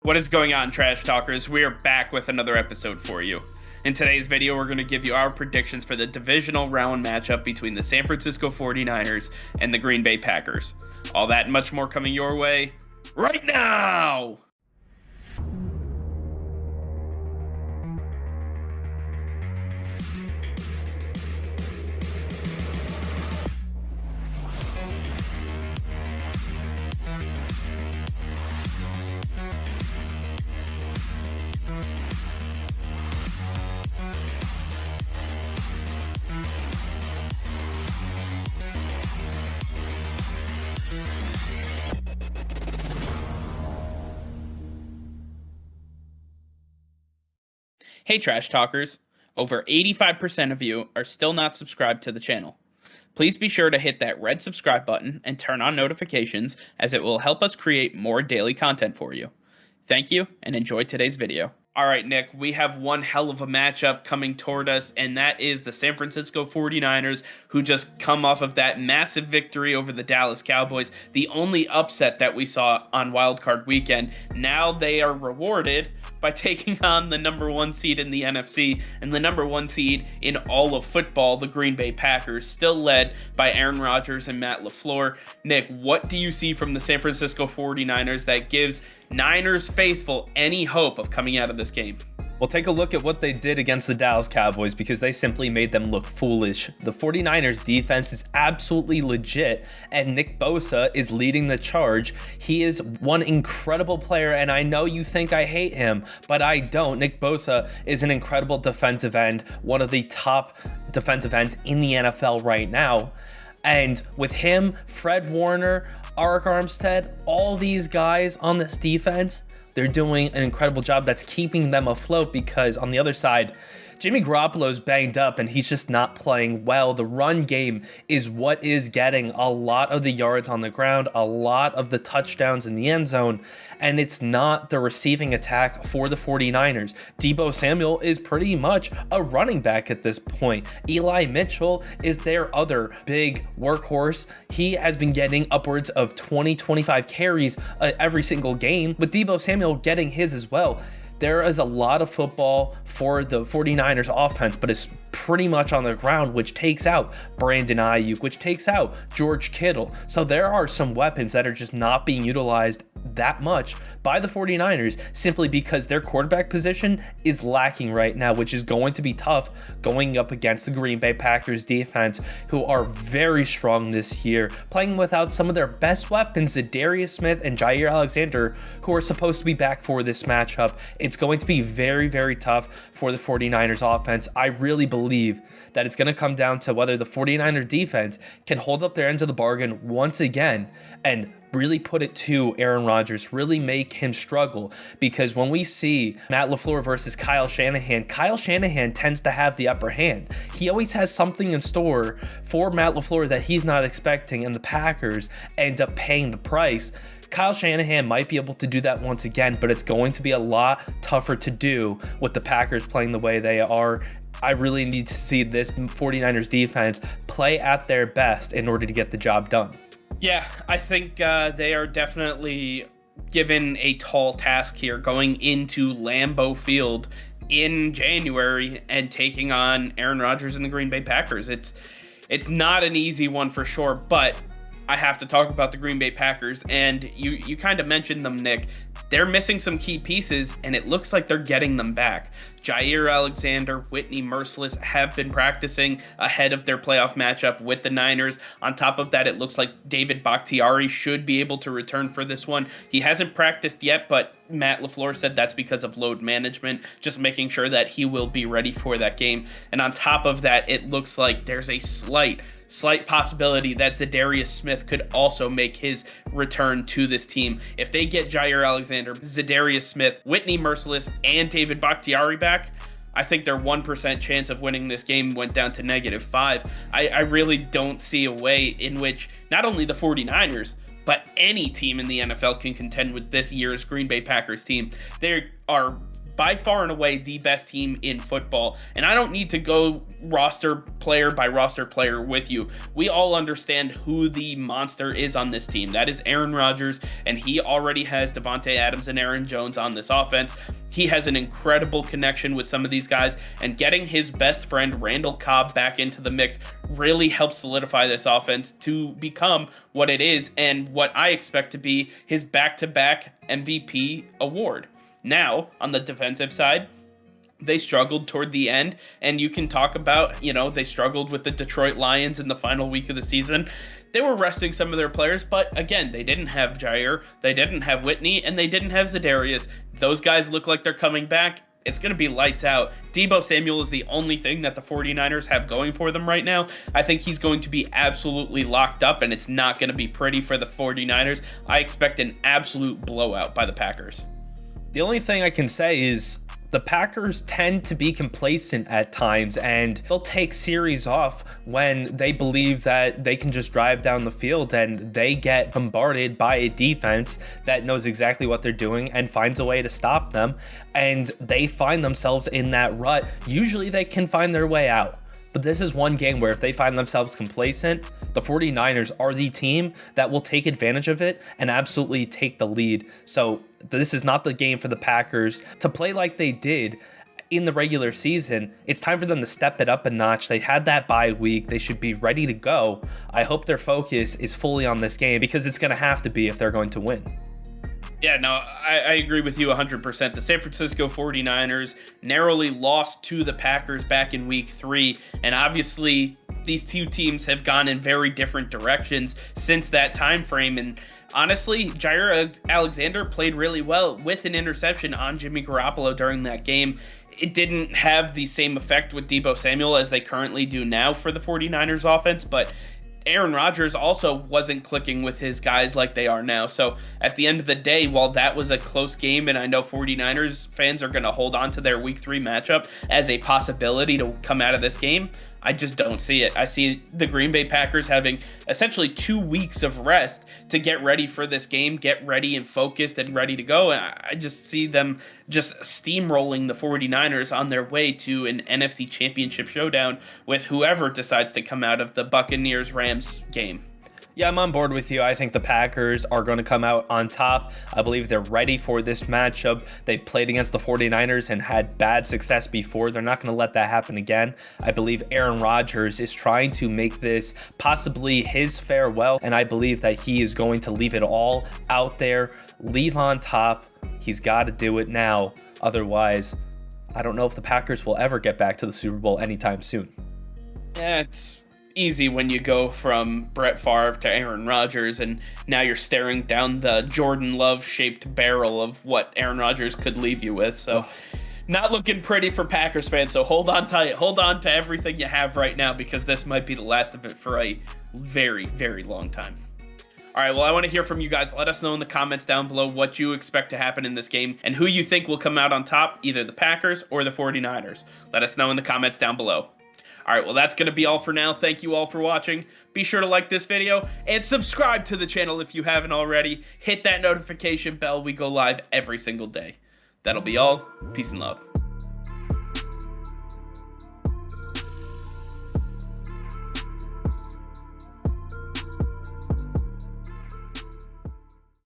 What is going on, Trash Talkers? We are back with another episode for you. In today's video, we're going to give you our predictions for the Divisional Round matchup between the San Francisco 49ers and the Green Bay Packers. All that and much more coming your way right now! Hey Trash Talkers, over 85% of you are still not subscribed to the channel. Please be sure to hit that red subscribe button and turn on notifications, as it will help us create more daily content for you. Thank you and enjoy today's video. All right, Nick, we have one hell of a matchup coming toward us, and that is the San Francisco 49ers, who just come off of that massive victory over the Dallas Cowboys, the only upset that we saw on Wild Card Weekend. Now they are rewarded by taking on the number one seed in the NFC and the number one seed in all of football, the Green Bay Packers, still led by Aaron Rodgers and Matt LaFleur. Nick, what do you see from the San Francisco 49ers that gives Niners faithful any hope of coming out of this game? Well, take a look at what they did against the Dallas Cowboys, because they simply made them look foolish. The 49ers defense is absolutely legit, and Nick Bosa is leading the charge. He is one incredible player, and I know you think I hate him, but I don't. Nick Bosa is an incredible defensive end, one of the top defensive ends in the NFL right now. And with him, Fred Warner, Arik Armstead, all these guys on this defense, they're doing an incredible job that's keeping them afloat, because on the other side, Jimmy Garoppolo's banged up and he's just not playing well. The run game is what is getting a lot of the yards on the ground, a lot of the touchdowns in the end zone, and it's not the receiving attack for the 49ers. Deebo Samuel is pretty much a running back at this point. Eli Mitchell is their other big workhorse. He has been getting upwards of 20-25 carries every single game, with Deebo Samuel getting his as well. There is a lot of football for the 49ers offense, but it's pretty much on the ground, which takes out Brandon Ayuk, which takes out George Kittle. So there are some weapons that are just not being utilized that much by the 49ers, simply because their quarterback position is lacking right now, which is going to be tough going up against the Green Bay Packers defense, who are very strong this year, playing without some of their best weapons, Darius Smith and Jair Alexander, who are supposed to be back for this matchup. It's going to be very, very tough for the 49ers offense. I really believe that it's going to come down to whether the 49er defense can hold up their end of the bargain once again and really put it to Aaron Rodgers, really make him struggle. Because when we see Matt LaFleur versus Kyle Shanahan tends to have the upper hand. He always has something in store for Matt LaFleur that he's not expecting, and the Packers end up paying the price. Kyle Shanahan might be able to do that once again, but it's going to be a lot tougher to do with the Packers playing the way they are. I really need to see this 49ers defense play at their best in order to get the job done. Yeah, I think they are definitely given a tall task here, going into Lambeau Field in January and taking on Aaron Rodgers and the Green Bay Packers. It's not an easy one for sure, but I have to talk about the Green Bay Packers, and you kind of mentioned them, Nick. They're missing some key pieces, and it looks like they're getting them back. Jair Alexander, Whitney Merciless have been practicing ahead of their playoff matchup with the Niners. On top of that, it looks like David Bakhtiari should be able to return for this one. He hasn't practiced yet, but Matt LaFleur said that's because of load management, just making sure that he will be ready for that game. And on top of that, it looks like there's a slight possibility that Zadarius Smith could also make his return to this team. If they get Jair Alexander, Zadarius Smith, Whitney Merciless, and David Bakhtiari back, I think their 1% chance of winning this game went down to -5. I really don't see a way in which not only the 49ers, but any team in the NFL can contend with this year's Green Bay Packers team. They are by far and away the best team in football. And I don't need to go roster player by roster player with you. We all understand who the monster is on this team. That is Aaron Rodgers, and he already has Devontae Adams and Aaron Jones on this offense. He has an incredible connection with some of these guys, and getting his best friend Randall Cobb back into the mix really helps solidify this offense to become what it is and what I expect to be his back-to-back MVP award. Now, on the defensive side, they struggled toward the end, and you can talk about, they struggled with the Detroit Lions in the final week of the season. They were resting some of their players, but again, they didn't have Jair, they didn't have Whitney, and they didn't have Za'Darius. Those guys look like they're coming back. It's going to be lights out. Deebo Samuel is the only thing that the 49ers have going for them right now. I think he's going to be absolutely locked up, and it's not going to be pretty for the 49ers. I expect an absolute blowout by the Packers. The only thing I can say is the Packers tend to be complacent at times, and they'll take series off when they believe that they can just drive down the field, and they get bombarded by a defense that knows exactly what they're doing and finds a way to stop them, and they find themselves in that rut. Usually they can find their way out. But this is one game where if they find themselves complacent, the 49ers are the team that will take advantage of it and absolutely take the lead. So this is not the game for the Packers to play like they did in the regular season. It's time for them to step it up a notch. They had that bye week. They should be ready to go. I hope their focus is fully on this game because it's going to have to be if they're going to win. Yeah, no, I agree with you 100%. The San Francisco 49ers narrowly lost to the Packers back in week 3, and obviously these two teams have gone in very different directions since that time frame. And honestly, Jair Alexander played really well with an interception on Jimmy Garoppolo during that game. It didn't have the same effect with Deebo Samuel as they currently do now for the 49ers offense, but Aaron Rodgers also wasn't clicking with his guys like they are now. So at the end of the day, while that was a close game, and I know 49ers fans are going to hold on to their week 3 matchup as a possibility to come out of this game, I just don't see it. I see the Green Bay Packers having essentially 2 weeks of rest to get ready for this game, get ready and focused and ready to go. And I just see them just steamrolling the 49ers on their way to an NFC Championship showdown with whoever decides to come out of the Buccaneers-Rams game. Yeah, I'm on board with you. I think the Packers are going to come out on top. I believe they're ready for this matchup. They've played against the 49ers and had bad success before. They're not going to let that happen again. I believe Aaron Rodgers is trying to make this possibly his farewell, and I believe that he is going to leave it all out there, leave on top. He's got to do it now. Otherwise, I don't know if the Packers will ever get back to the Super Bowl anytime soon. Yeah, it's easy when you go from Brett Favre to Aaron Rodgers, and now you're staring down the Jordan Love-shaped barrel of what Aaron Rodgers could leave you with. So not looking pretty for Packers fans, so hold on tight. Hold on to everything you have right now, because this might be the last of it for a very, very long time. All right, well, I want to hear from you guys. Let us know in the comments down below what you expect to happen in this game and who you think will come out on top, either the Packers or the 49ers. Let us know in the comments down below. All right, well, that's going to be all for now. Thank you all for watching. Be sure to like this video and subscribe to the channel if you haven't already. Hit that notification bell. We go live every single day. That'll be all. Peace and love.